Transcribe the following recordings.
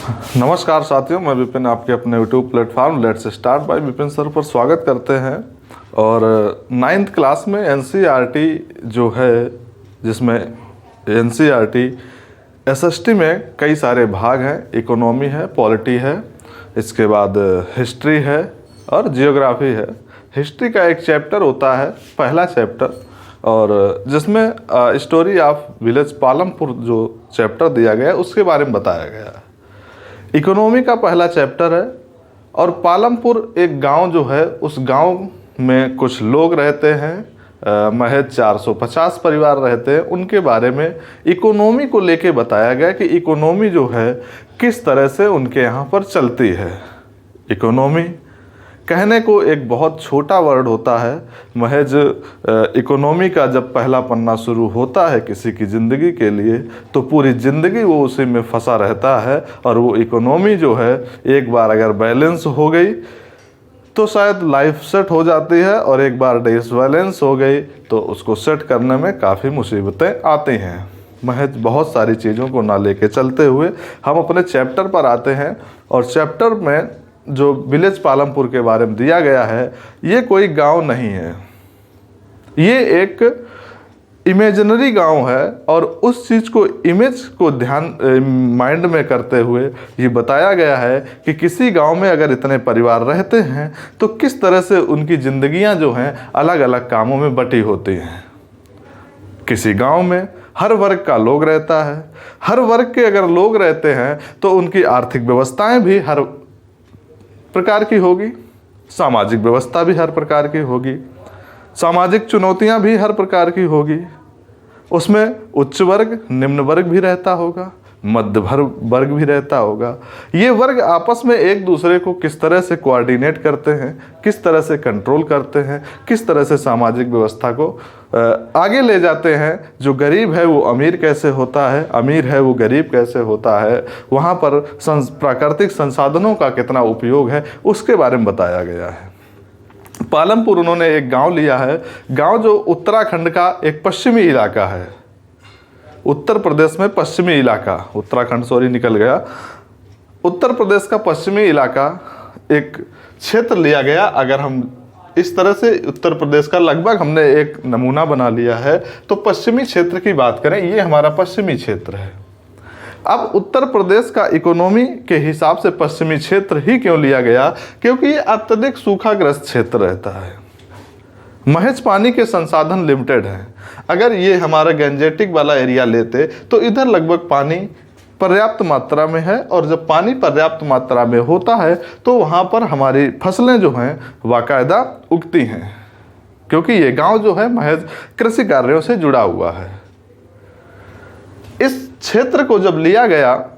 नमस्कार साथियों, मैं विपिन आपके अपने YouTube platform let's start by Vipin sir पर स्वागत करते हैं। और 9th क्लास में एनसीईआरटी जो है, जिसमें एनसीईआरटी एसएसटी में कई सारे भाग हैं। इकोनॉमी है, पॉलिटी है, इसके बाद हिस्ट्री है और जियोग्राफी है। हिस्ट्री का एक चैप्टर होता है, पहला चैप्टर, और जिसमें स्टोरी ऑफ विलेज पालमपुर जो चैप्टर दिया गया है उसके बारे में बताया गया है। इकोनॉमी का पहला चैप्टर है और पालमपुर एक गांव जो है, उस गांव में कुछ लोग रहते हैं, महज 450 परिवार रहते हैं। उनके बारे में इकोनॉमी को लेके बताया गया कि इकोनॉमी जो है किस तरह से उनके यहाँ पर चलती है। इकोनॉमी कहने को एक बहुत छोटा वर्ड होता है। महज इकोनॉमी का जब पहला पन्ना शुरू होता है किसी की ज़िंदगी के लिए, तो पूरी ज़िंदगी वो उसी में फंसा रहता है। और वो इकोनॉमी जो है, एक बार अगर बैलेंस हो गई तो शायद लाइफ सेट हो जाती है, और एक बार डिसबैलेंस हो गई तो उसको सेट करने में काफ़ी मुसीबतें आती हैं। महज बहुत सारी चीज़ों को ना लेके चलते हुए हम अपने चैप्टर पर आते हैं। और चैप्टर में जो विलेज पालमपुर के बारे में दिया गया है, ये कोई गांव नहीं है, ये एक इमेजिनरी गांव है। और उस चीज़ को, इमेज को ध्यान माइंड में करते हुए ये बताया गया है कि किसी गांव में अगर इतने परिवार रहते हैं तो किस तरह से उनकी ज़िंदगियां जो हैं अलग अलग कामों में बटी होती हैं। किसी गांव में हर वर्ग का लोग रहता है। हर वर्ग के अगर लोग रहते हैं तो उनकी आर्थिक व्यवस्थाएं भी हर प्रकार की होगी, सामाजिक व्यवस्था भी हर प्रकार की होगी, सामाजिक चुनौतियां भी हर प्रकार की होगी। उसमें उच्च वर्ग, निम्न वर्ग भी रहता होगा, मध्य वर्ग भी रहता होगा। ये वर्ग आपस में एक दूसरे को किस तरह से कोऑर्डिनेट करते हैं, किस तरह से कंट्रोल करते हैं, किस तरह से सामाजिक व्यवस्था को आगे ले जाते हैं। जो गरीब है वो अमीर कैसे होता है, अमीर है वो गरीब कैसे होता है, वहाँ पर प्राकृतिक संसाधनों का कितना उपयोग है, उसके बारे में बताया गया है। पालमपुर उन्होंने एक गांव लिया है, गांव जो उत्तराखंड का एक पश्चिमी इलाका है। उत्तर प्रदेश में पश्चिमी इलाका, उत्तराखंड निकल गया, उत्तर प्रदेश का पश्चिमी इलाका एक क्षेत्र लिया गया। अगर हम इस तरह से उत्तर प्रदेश का लगभग हमने एक नमूना बना लिया है, तो पश्चिमी क्षेत्र की बात करें, ये हमारा पश्चिमी क्षेत्र है। अब उत्तर प्रदेश का इकोनॉमी के हिसाब से पश्चिमी क्षेत्र ही क्यों लिया गया? क्योंकि ये अत्यधिक सूखाग्रस्त क्षेत्र रहता है, महज पानी के संसाधन लिमिटेड हैं। अगर ये हमारा गंजेटिक वाला एरिया लेते तो इधर लगभग पानी पर्याप्त मात्रा में है, और जब पानी पर्याप्त मात्रा में होता है तो वहाँ पर हमारी फसलें जो हैं बाकायदा उगती हैं, क्योंकि ये गांव जो है महज कृषि कार्यों से जुड़ा हुआ है। इस क्षेत्र को जब लिया गया,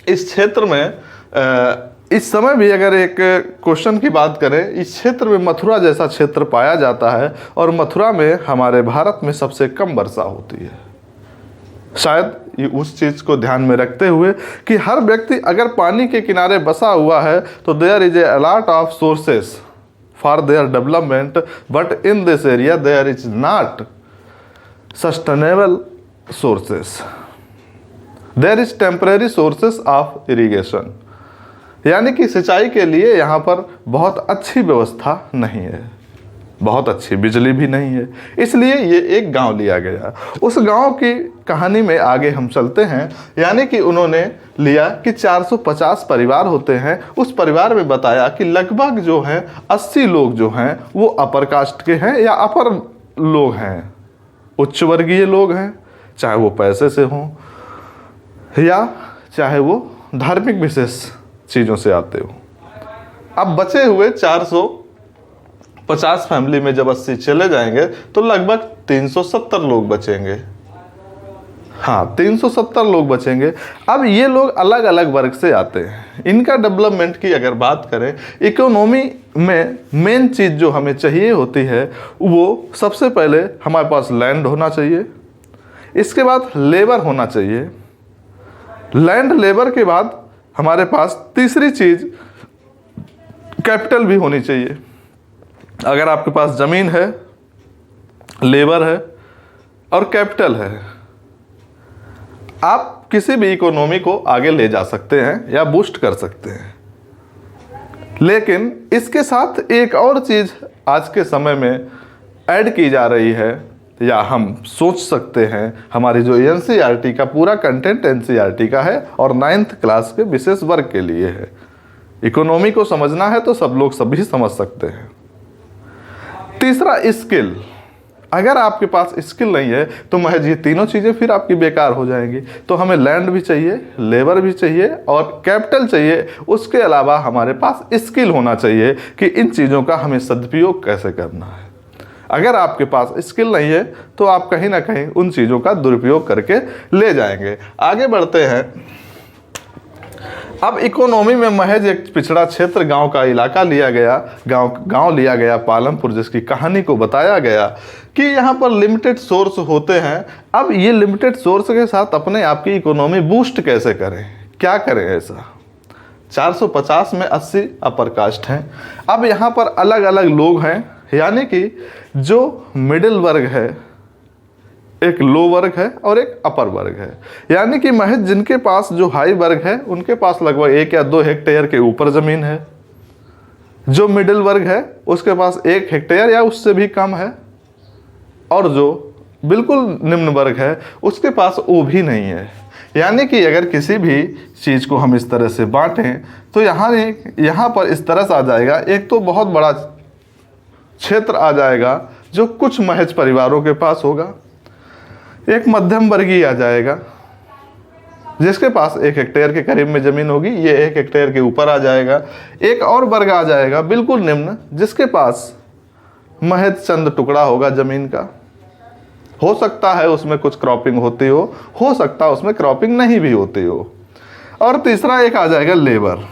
इस क्षेत्र में इस समय भी अगर एक क्वेश्चन की बात करें, इस क्षेत्र में मथुरा जैसा क्षेत्र पाया जाता है, और मथुरा में हमारे भारत में सबसे कम वर्षा होती है। शायद ये उस चीज़ को ध्यान में रखते हुए कि हर व्यक्ति अगर पानी के किनारे बसा हुआ है तो there is a lot of sources for their development, but in this area there is not sustainable sources, there is temporary sources of irrigation. यानी कि सिंचाई के लिए यहाँ पर बहुत अच्छी व्यवस्था नहीं है, बहुत अच्छी बिजली भी नहीं है, इसलिए ये एक गांव लिया गया। उस गांव की कहानी में आगे हम चलते हैं। यानी कि उन्होंने लिया कि 450 परिवार होते हैं। उस परिवार में बताया कि लगभग जो हैं 80 लोग जो हैं वो अपर कास्ट के हैं या अपर लोग हैं, उच्च वर्गीय लोग हैं, चाहे वो पैसे से हों या चाहे वो धार्मिक विशेष चीज़ों से आते हो। अब बचे हुए 450 फैमिली में जब 80 चले जाएंगे तो लगभग 370 लोग बचेंगे। हाँ, 370 लोग बचेंगे। अब ये लोग अलग अलग वर्ग से आते हैं। इनका डेवलपमेंट की अगर बात करें, इकोनॉमी में मेन चीज़ जो हमें चाहिए होती है वो सबसे पहले हमारे पास लैंड होना चाहिए, इसके बाद लेबर होना चाहिए, लैंड लेबर के बाद हमारे पास तीसरी चीज़ कैपिटल भी होनी चाहिए। अगर आपके पास ज़मीन है, लेबर है और कैपिटल है, आप किसी भी इकोनॉमी को आगे ले जा सकते हैं या बूस्ट कर सकते हैं। लेकिन इसके साथ एक और चीज़ आज के समय में ऐड की जा रही है, या हम सोच सकते हैं, हमारी जो एनसीईआरटी का पूरा कंटेंट एनसीईआरटी का है और 9th क्लास के विशेष वर्ग के लिए है। इकोनॉमी को समझना है तो सब लोग सभी समझ सकते हैं। तीसरा, स्किल। अगर आपके पास स्किल नहीं है तो महज ये तीनों चीज़ें फिर आपकी बेकार हो जाएंगी। तो हमें लैंड भी चाहिए, लेबर भी चाहिए और कैपिटल चाहिए। उसके अलावा हमारे पास स्किल होना चाहिए कि इन चीज़ों का हमें सदुपयोग कैसे करना है। अगर आपके पास स्किल नहीं है तो आप कहीं ना कहीं उन चीज़ों का दुरुपयोग करके ले जाएंगे। आगे बढ़ते हैं। अब इकोनॉमी में महज एक पिछड़ा क्षेत्र गांव का इलाका लिया गया, गांव लिया गया पालमपुर, जिसकी कहानी को बताया गया कि यहाँ पर लिमिटेड सोर्स होते हैं। अब ये लिमिटेड सोर्स के साथ अपने आप की इकोनॉमी बूस्ट कैसे करें, क्या करें ऐसा। 450 में 80 अपर कास्ट हैं। अब यहाँ पर अलग अलग लोग हैं, यानी कि जो मिडिल वर्ग है, एक लो वर्ग है और एक अपर वर्ग है। यानी कि महज जिनके पास जो हाई वर्ग है उनके पास लगभग 1 या 2 हेक्टेयर के ऊपर ज़मीन है। जो मिडिल वर्ग है उसके पास 1 हेक्टेयर या उससे भी कम है, और जो बिल्कुल निम्न वर्ग है उसके पास वो भी नहीं है। यानी कि अगर किसी भी चीज़ को हम इस तरह से बांटें तो यहाँ पर इस तरह से आ जाएगा। एक तो बहुत बड़ा क्षेत्र आ जाएगा जो कुछ महज परिवारों के पास होगा, एक मध्यम वर्गीय आ जाएगा जिसके पास 1 हेक्टेयर के करीब में ज़मीन होगी, ये 1 हेक्टेयर के ऊपर आ जाएगा। एक और वर्ग आ जाएगा बिल्कुल निम्न, जिसके पास महज चंद टुकड़ा होगा ज़मीन का। हो सकता है उसमें कुछ क्रॉपिंग होती हो सकता है उसमें क्रॉपिंग नहीं भी होती हो। और तीसरा एक आ जाएगा लेबर।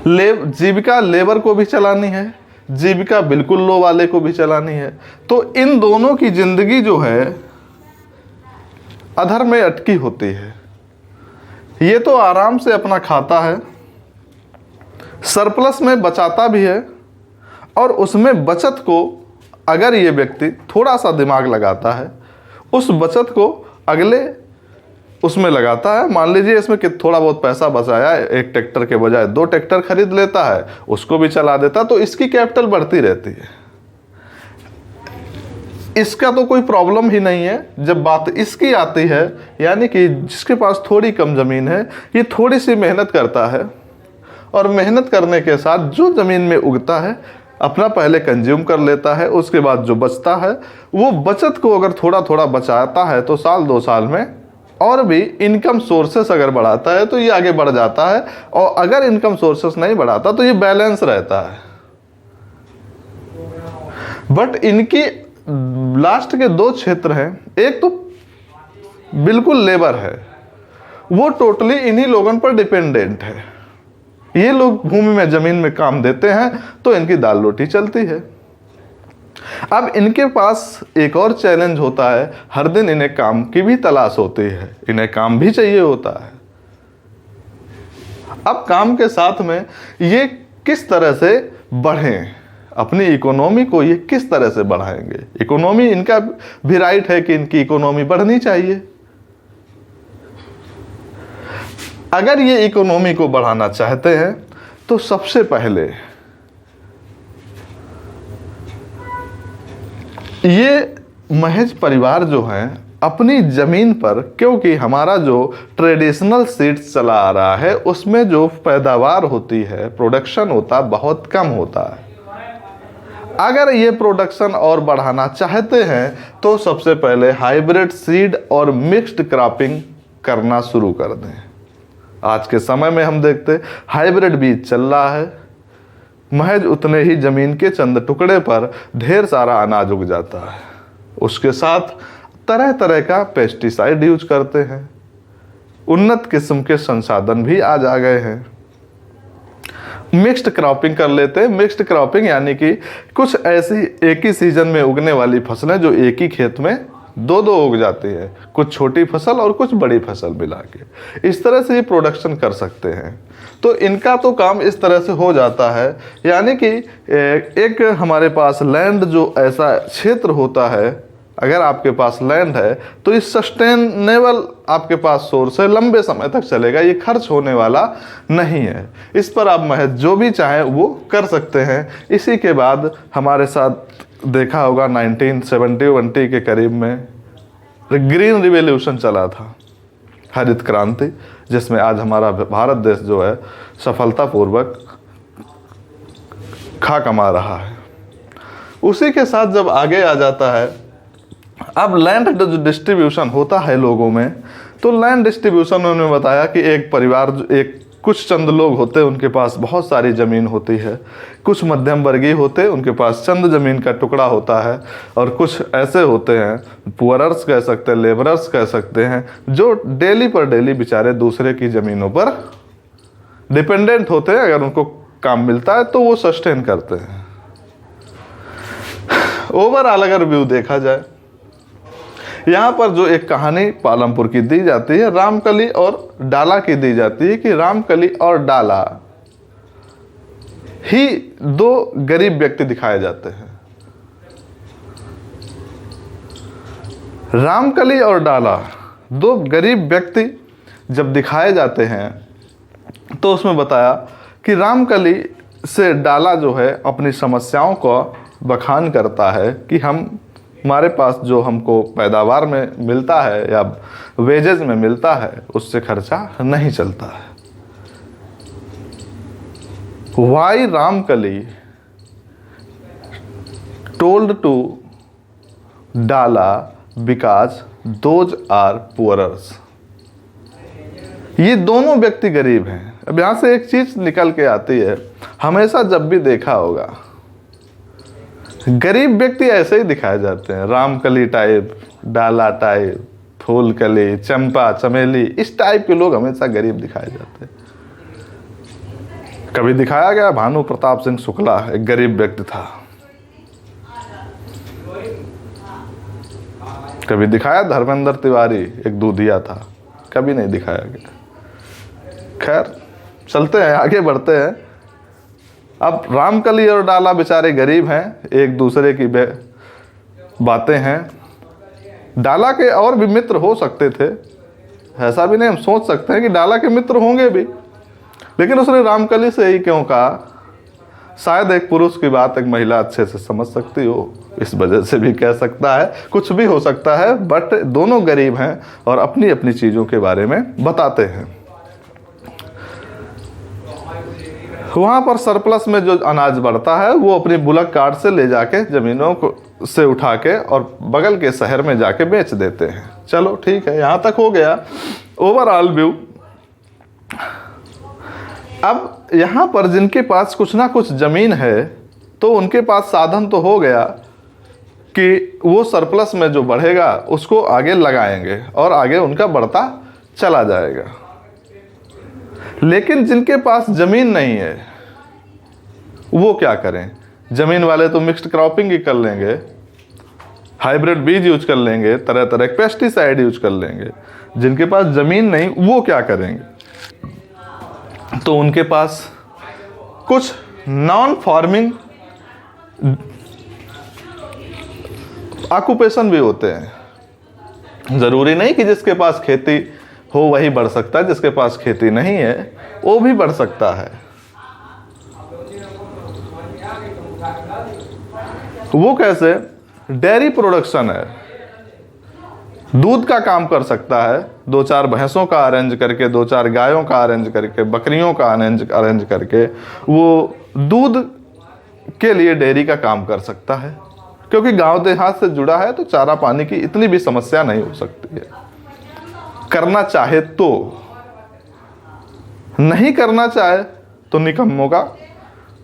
जीविका लेबर को भी चलानी है, जीविका बिल्कुल लो वाले को भी चलानी है। तो इन दोनों की जिंदगी जो है अधर में अटकी होती है। ये तो आराम से अपना खाता है, सरप्लस में बचाता भी है, और उसमें बचत को अगर ये व्यक्ति थोड़ा सा दिमाग लगाता है, उस बचत को अगले उसमें लगाता है। मान लीजिए इसमें कि थोड़ा बहुत पैसा बचाया, 1 ट्रैक्टर के बजाय 2 ट्रैक्टर खरीद लेता है, उसको भी चला देता, तो इसकी कैपिटल बढ़ती रहती है। इसका तो कोई प्रॉब्लम ही नहीं है। जब बात इसकी आती है, यानी कि जिसके पास थोड़ी कम ज़मीन है, ये थोड़ी सी मेहनत करता है, और मेहनत करने के साथ जो ज़मीन में उगता है अपना पहले कंज्यूम कर लेता है। उसके बाद जो बचता है वो बचत को अगर थोड़ा थोड़ा बचाता है तो साल 2 साल में और भी इनकम सोर्सेस अगर बढ़ाता है तो ये आगे बढ़ जाता है, और अगर इनकम सोर्सेस नहीं बढ़ाता तो ये बैलेंस रहता है। बट इनकी लास्ट के 2 क्षेत्र हैं। एक तो बिल्कुल लेबर है, वो टोटली इन्हीं लोगों पर डिपेंडेंट है। ये लोग भूमि में ज़मीन में काम देते हैं तो इनकी दाल रोटी चलती है। अब इनके पास एक और चैलेंज होता है, हर दिन इन्हें काम की भी तलाश होती है, इन्हें काम भी चाहिए होता है। अब काम के साथ में ये किस तरह से बढ़ें, अपनी इकोनॉमी को ये किस तरह से बढ़ाएंगे। इकोनॉमी, इनका भी राइट है कि इनकी इकोनॉमी बढ़नी चाहिए। अगर ये इकोनॉमी को बढ़ाना चाहते हैं तो सबसे पहले ये महज परिवार जो हैं अपनी ज़मीन पर, क्योंकि हमारा जो ट्रेडिशनल सीड्स चला आ रहा है उसमें जो पैदावार होती है, प्रोडक्शन होता बहुत कम होता है। अगर ये प्रोडक्शन और बढ़ाना चाहते हैं तो सबसे पहले हाइब्रिड सीड और मिक्स्ड क्रॉपिंग करना शुरू कर दें। आज के समय में हम देखते हाइब्रिड बीज चल रहा है, महज उतने ही ज़मीन के चंद टुकड़े पर ढेर सारा अनाज उग जाता है। उसके साथ तरह तरह का पेस्टिसाइड यूज करते हैं, उन्नत किस्म के संसाधन भी आज आ गए हैं। मिक्स्ड क्रॉपिंग कर लेते हैं। मिक्स्ड क्रॉपिंग यानी कि कुछ ऐसी एक ही सीजन में उगने वाली फसलें जो एक ही खेत में 2-2 उग जाती है, कुछ छोटी फसल और कुछ बड़ी फसल मिला के। इस तरह से ये प्रोडक्शन कर सकते हैं। तो इनका तो काम इस तरह से हो जाता है, यानी कि एक हमारे पास लैंड जो ऐसा क्षेत्र होता है अगर आपके पास लैंड है तो ये सस्टेनेबल आपके पास सोर्स है, लंबे समय तक चलेगा, ये खर्च होने वाला नहीं है। इस पर आप महज जो भी चाहें वो कर सकते हैं। इसी के बाद हमारे साथ देखा होगा 1970 के करीब में ग्रीन रिवॉल्यूशन चला था, हरित क्रांति, जिसमें आज हमारा भारत देश जो है सफलतापूर्वक खा कमा रहा है। उसी के साथ जब आगे आ जाता है, अब लैंड डिस्ट्रीब्यूशन होता है लोगों में, तो लैंड डिस्ट्रीब्यूशन में उन्होंने बताया कि एक परिवार, एक कुछ चंद लोग होते हैं उनके पास बहुत सारी ज़मीन होती है, कुछ मध्यम वर्गीय होते उनके पास चंद ज़मीन का टुकड़ा होता है, और कुछ ऐसे होते हैं पुअरर्स कह सकते हैं, लेबरर्स कह सकते हैं, जो डेली पर डेली बेचारे दूसरे की ज़मीनों पर डिपेंडेंट होते हैं। अगर उनको काम मिलता है तो वो सस्टेन करते हैं। ओवरऑल अगर व्यू देखा जाए, यहाँ पर जो एक कहानी पालमपुर की दी जाती है, रामकली और डाला की दी जाती है कि रामकली और डाला ही दो गरीब व्यक्ति दिखाए जाते हैं। रामकली और डाला दो गरीब व्यक्ति जब दिखाए जाते हैं तो उसमें बताया कि रामकली से डाला जो है अपनी समस्याओं को बखान करता है कि हमारे पास जो हमको पैदावार में मिलता है या वेजेज में मिलता है उससे खर्चा नहीं चलता है। Why रामकली told to डाला because those are poorers। ये दोनों व्यक्ति गरीब हैं। अब यहाँ से एक चीज निकल के आती है, हमेशा जब भी देखा होगा गरीब व्यक्ति ऐसे ही दिखाए जाते हैं, रामकली टाइप, डाला टाइप, फूलकली, चंपा, चमेली, इस टाइप के लोग हमेशा गरीब दिखाए जाते हैं। कभी दिखाया गया भानु प्रताप सिंह शुक्ला एक गरीब व्यक्ति था, कभी दिखाया धर्मेंद्र तिवारी एक दूधिया था, कभी नहीं दिखाया गया। खैर चलते हैं, आगे बढ़ते हैं। अब रामकली और डाला बेचारे गरीब हैं, एक दूसरे की बातें हैं। डाला के और भी मित्र हो सकते थे, ऐसा भी नहीं, हम सोच सकते हैं कि डाला के मित्र होंगे भी, लेकिन उसने रामकली से ही क्यों कहा? शायद एक पुरुष की बात एक महिला अच्छे से समझ सकती हो, इस वजह से भी कह सकता है, कुछ भी हो सकता है। बट दोनों गरीब हैं और अपनी अपनी चीज़ों के बारे में बताते हैं। वहाँ पर सरप्लस में जो अनाज बढ़ता है वो अपनी बुलक कार्ट से ले जाके ज़मीनों को से उठा के और बगल के शहर में जाके बेच देते हैं। चलो ठीक है, यहाँ तक हो गया ओवरऑल व्यू। अब यहाँ पर जिनके पास कुछ ना कुछ ज़मीन है तो उनके पास साधन तो हो गया कि वो सरप्लस में जो बढ़ेगा उसको आगे लगाएंगे और आगे उनका बढ़ता चला जाएगा। लेकिन जिनके पास ज़मीन नहीं है वो क्या करें? ज़मीन वाले तो मिक्स्ड क्रॉपिंग ही कर लेंगे, हाइब्रिड बीज यूज कर लेंगे, तरह तरह के पेस्टिसाइड यूज कर लेंगे। जिनके पास ज़मीन नहीं वो क्या करेंगे? तो उनके पास कुछ नॉन फार्मिंग ऑक्यूपेशन भी होते हैं। ज़रूरी नहीं कि जिसके पास खेती हो वही बढ़ सकता है, जिसके पास खेती नहीं है वो भी बढ़ सकता है। वो कैसे? डेयरी प्रोडक्शन है, दूध का काम कर सकता है, 2-4 भैंसों का अरेंज करके, 2-4 गायों का अरेंज करके, बकरियों का अरेंज करके वो दूध के लिए डेयरी का काम कर सकता है। क्योंकि गांव देहात से जुड़ा है तो चारा पानी की इतनी भी समस्या नहीं हो सकती है। करना चाहे तो, नहीं करना चाहे तो निकम्मों का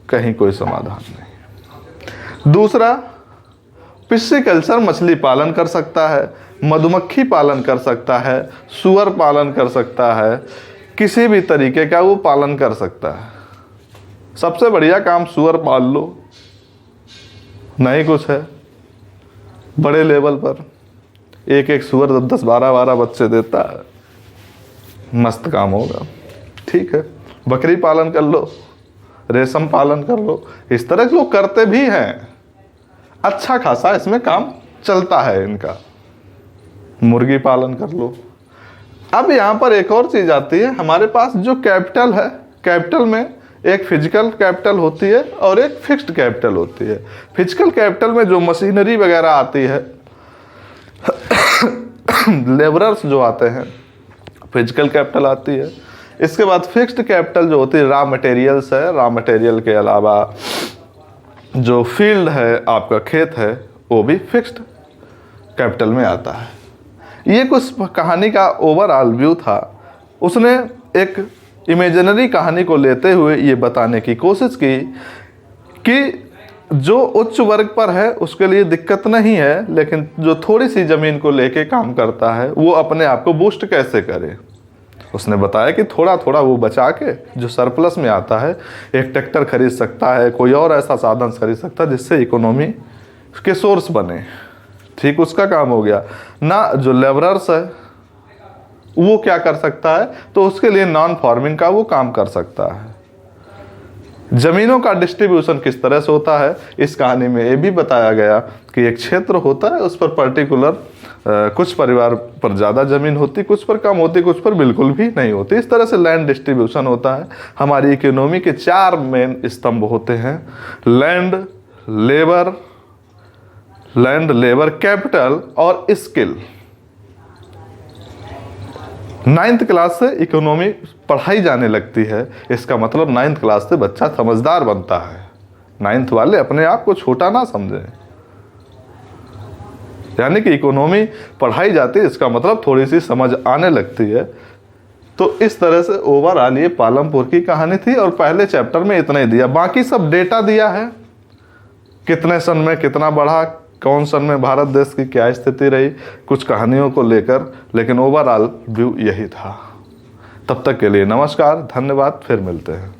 कहीं कोई समाधान नहीं। दूसरा, पिस्सीकल्चर, मछली पालन कर सकता है, मधुमक्खी पालन कर सकता है, सुअर पालन कर सकता है, किसी भी तरीके का वो पालन कर सकता है। सबसे बढ़िया काम सुअर पाल लो, नहीं कुछ है बड़े लेवल पर, एक सुअर 10-12 बच्चे देता है, मस्त काम होगा। ठीक है, बकरी पालन कर लो, रेशम पालन कर लो, इस तरह के लोग करते भी हैं, अच्छा खासा इसमें काम चलता है इनका। मुर्गी पालन कर लो। अब यहाँ पर एक और चीज़ आती है, हमारे पास जो कैपिटल है, कैपिटल में एक फिजिकल कैपिटल होती है और एक फिक्स्ड कैपिटल होती है। फिजिकल कैपिटल में जो मशीनरी वगैरह आती है, लेबरर्स जो आते हैं, फिजिकल कैपिटल आती है। इसके बाद फिक्स्ड कैपिटल जो होती है रॉ मटेरियल्स है, रॉ मटेरियल के अलावा जो फील्ड है, आपका खेत है, वो भी फिक्स्ड कैपिटल में आता है। ये कुछ कहानी का ओवरऑल व्यू था। उसने एक इमेजिनरी कहानी को लेते हुए ये बताने की कोशिश की कि जो उच्च वर्ग पर है उसके लिए दिक्कत नहीं है, लेकिन जो थोड़ी सी ज़मीन को लेके काम करता है वो अपने आप को बूस्ट कैसे करे। उसने बताया कि थोड़ा थोड़ा वो बचा के जो सरप्लस में आता है, एक ट्रैक्टर खरीद सकता है, कोई और ऐसा साधन खरीद सकता है जिससे इकोनॉमी के सोर्स बने। ठीक, उसका काम हो गया ना। जो लेबरर्स है वो क्या कर सकता है, तो उसके लिए नॉन फार्मिंग का वो काम कर सकता है। जमीनों का डिस्ट्रीब्यूशन किस तरह से होता है, इस कहानी में ये भी बताया गया कि एक क्षेत्र होता है, उस पर पर्टिकुलर कुछ परिवार पर ज़्यादा ज़मीन होती, कुछ पर कम होती, कुछ पर बिल्कुल भी नहीं होती। इस तरह से लैंड डिस्ट्रीब्यूशन होता है। हमारी इकोनॉमी के 4 मेन स्तंभ होते हैं, लैंड, लेबर, कैपिटल और स्किल। 9th क्लास से इकोनॉमी पढ़ाई जाने लगती है, इसका मतलब 9th क्लास से बच्चा समझदार बनता है। 9th वाले अपने आप को छोटा ना समझें, यानी कि इकोनॉमी पढ़ाई जाती है, इसका मतलब थोड़ी सी समझ आने लगती है। तो इस तरह से ओवरऑल ये पालमपुर की कहानी थी और पहले चैप्टर में इतना ही दिया, बाकी सब डेटा दिया है, कितने सन में कितना बढ़ा, कौन सन में भारत देश की क्या स्थिति रही, कुछ कहानियों को लेकर, लेकिन ओवरऑल व्यू यही था। तब तक के लिए नमस्कार, धन्यवाद, फिर मिलते हैं।